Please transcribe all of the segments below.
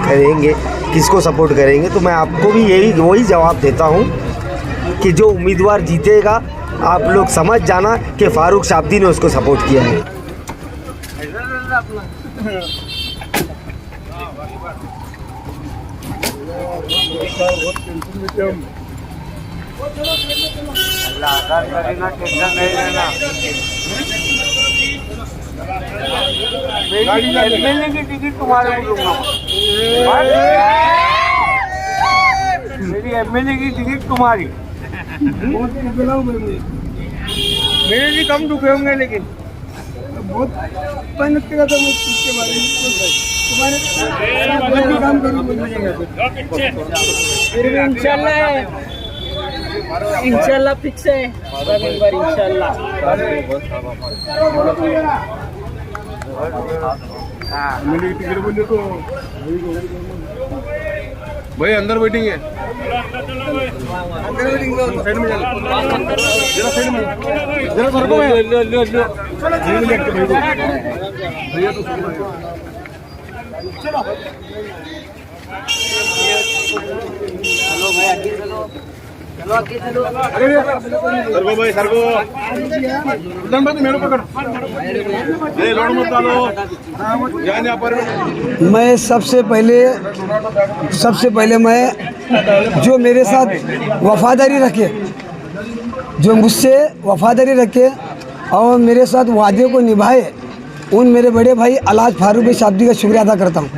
करेंगे, किसको सपोर्ट करेंगे, तो मैं आपको भी वही जवाब देता हूँ कि जो उम्मीदवार जीतेगा आप लोग समझ जाना कि फारूक शाब्दी ने उसको सपोर्ट किया है। एमएलए की टिकट तुम्हारे को दूंगा, मेरी एमएलए की टिकट तुम्हारी। मेरे भी कम दुखे होंगे, लेकिन बहुत मेहनत करा था मैं इसके बारे में। तुम्हारे काम करूँगा, इंशाल्लाह फिक्स है, इंशाल्लाह। मेरी टिकट बोले तो भाई अंदर बैठेंगे, अंदर बैठेंगे, साइड में जरा साइड में जरा सर को भैया तो चलो चलो भाई आगे चलो, चलो आगे चलो। सर को भाई, सर को उधर मत मेरे पकड़, ये लोड मत डालो, जाने आप पर। मैं सबसे पहले मैं जो मेरे साथ वफादारी रखे, जो मुझसे वफादारी रखे और मेरे साथ वादे को निभाए, उन मेरे बड़े भाई अलहाज फारूक भाई शाब्दी का शुक्रिया अदा करता हूँ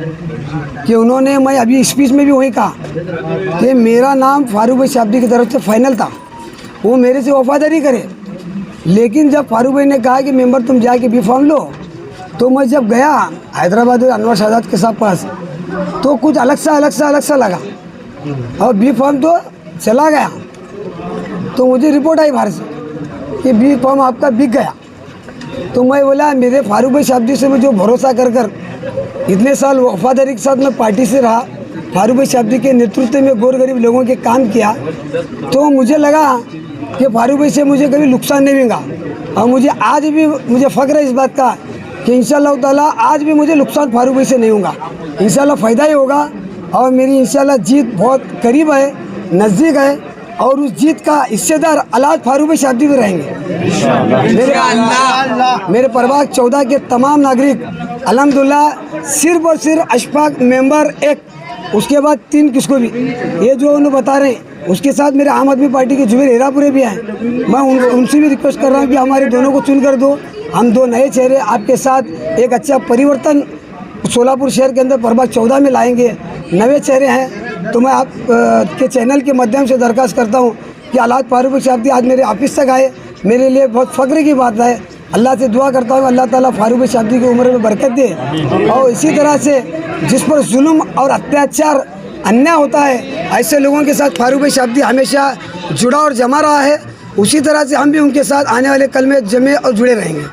कि उन्होंने, मैं अभी स्पीच में भी वही कहा कि मेरा नाम फारूक भाई शाब्दी की तरफ से फाइनल था, वो मेरे से वफादारी करे। लेकिन जब फारूक भाई ने कहा कि मेंबर तुम जाके बी फॉर्म लो, तो मैं जब गया हैदराबाद और अनवर शाहजाद के साथ पास, तो कुछ अलग सा लगा और बी फॉर्म तो चला गया। तो मुझे रिपोर्ट आई बाहर से कि बी फॉर्म आपका बिक गया। तो मैं बोला मेरे फारूक भाई शाब्दी से मैं जो भरोसा कर इतने साल वफादारी के साथ मैं पार्टी से रहा, फारूक भाई शाब्दी के नेतृत्व में गोर गरीब लोगों के काम किया, तो मुझे लगा कि फारूक भाई से मुझे कभी नुकसान नहीं होगा। और मुझे आज भी मुझे फ़ख्र है इस बात का कि इंशाअल्लाह ताला आज भी मुझे नुकसान फारूक भाई से नहीं होगा, इंशाअल्लाह फ़ायदा ही होगा। और मेरी इंशाअल्लाह जीत बहुत करीब है, नज़दीक है, और उस जीत का हिस्सेदार अलहाज फारूक भाई शाब्दी भी रहेंगे। मेरे प्रभाग 14 के तमाम नागरिक अल्हम्दुलिल्लाह सिर्फ और सिर्फ अशफाक मेंबर एक, उसके बाद 3 किसको भी, ये जो उन्हें बता रहे हैं, उसके साथ मेरे आम आदमी पार्टी के जुबेर हीरापुरे भी हैं। मैं उनसे भी रिक्वेस्ट कर रहा हूँ कि हमारे दोनों को चुन कर दो, हम 2 नए चेहरे आपके साथ एक अच्छा परिवर्तन सोलापुर शहर के अंदर प्रभाग 14 में लाएंगे, नए चेहरे हैं। तो मैं आप के चैनल के माध्यम से दरख्वास्त करता हूँ कि अलहाज फारूक भाई शाब्दी आज मेरे ऑफिस तक आए, मेरे लिए बहुत फ़ख्र की बात है। अल्लाह से दुआ करता हूँ अल्लाह ताला फारूक भाई शाब्दी की उम्र में बरकत दे, और इसी तरह से जिस पर जुल्म और अत्याचार अन्याय होता है, ऐसे लोगों के साथ फारूक भाई शाब्दी हमेशा जुड़ा और जमा रहा है, उसी तरह से हम भी उनके साथ आने वाले कल में जमे और जुड़े रहेंगे।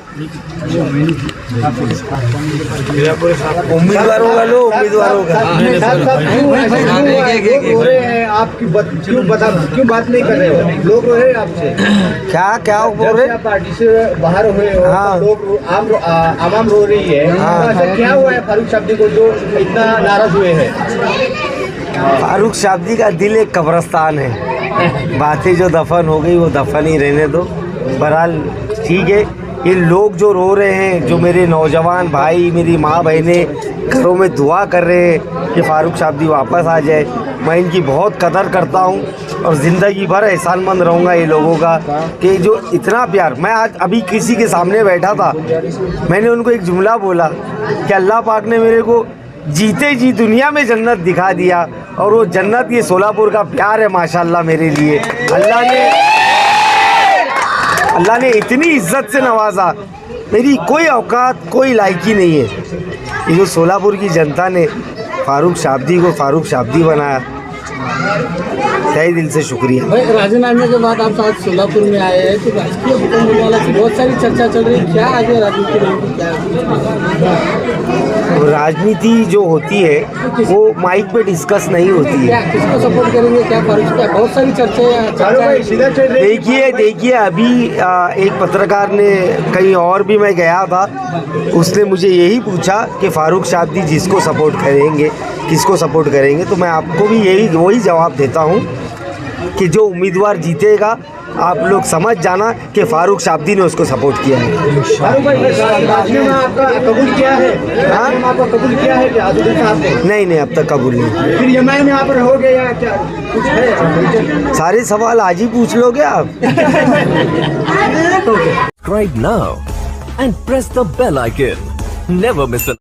उम्मीदवारों का लो, उम्मीदवारों का आपकी क्यों बात नहीं कर रहे हो? लोग रो रहे हैं आपसे, क्या बोल रहे? पार्टी से बाहर हुए हो, हाँ। लोग आवाम रो रही है, हाँ। ऐसा क्या हुआ है फारूक शाब्दी को जो इतना नाराज हुए हैं? फारूक शाब्दी का दिल एक कब्रिस्तान है, बातें जो दफन हो गई वो दफन ही रहने दो। बहरहाल ठीक है, ये लोग जो रो रहे हैं, जो मेरे नौजवान भाई, मेरी माँ बहनें घरों में दुआ कर रहे हैं कि फारूक शाब्दी वापस आ जाए, मैं इनकी बहुत कदर करता हूँ और ज़िंदगी भर एहसानमंद रहूँगा ये लोगों का कि जो इतना प्यार। मैं आज अभी किसी के सामने बैठा था, मैंने उनको एक जुमला बोला कि अल्लाह पाक ने मेरे को जीते जी दुनिया में जन्नत दिखा दिया, और वो जन्नत ये सोलापुर का प्यार है माशाल्लाह मेरे लिए। अल्लाह ने इतनी इज्जत से नवाजा, मेरी कोई औकात कोई लायकी नहीं है। ये जो सोलापुर की जनता ने फारूक शाब्दी को फारूक शाब्दी बनाया, तहे दिल से शुक्रिया। भाई राजीनामे के बाद आप आज सोलापुर में आए हैं तो राजकीय भूकंप वाला की बहुत सारी चर्चा चल रही है, क्या आगे राजनीति रहेगी, क्या राजनीति जो होती है वो माइक पे डिस्कस नहीं होती है। क्या किसको सपोर्ट करेंगे, क्या फारूक, क्या बहुत सारी चर्चा। देखिए अभी एक पत्रकार ने कहीं और भी मैं गया था, उसने मुझे यही पूछा कि फारूक शाब्दी जिसको सपोर्ट करेंगे, किसको सपोर्ट करेंगे, तो मैं आपको भी वही जवाब देता हूँ कि जो उम्मीदवार जीतेगा आप लोग समझ जाना कि फारूक शाब्दी ने उसको सपोर्ट किया है। फारूक भाई राजीनामा आपका कबूल किया है? राजीनामा आपका कबूल किया है क्या आज़ादी साहब ने? नहीं अब तक कबूल नहीं। फिर एमआई में आप रहोगे या क्या कुछ है? सारे सवाल आज ही पूछ लोगे आप। Subscribe now and press the bell icon. Never miss an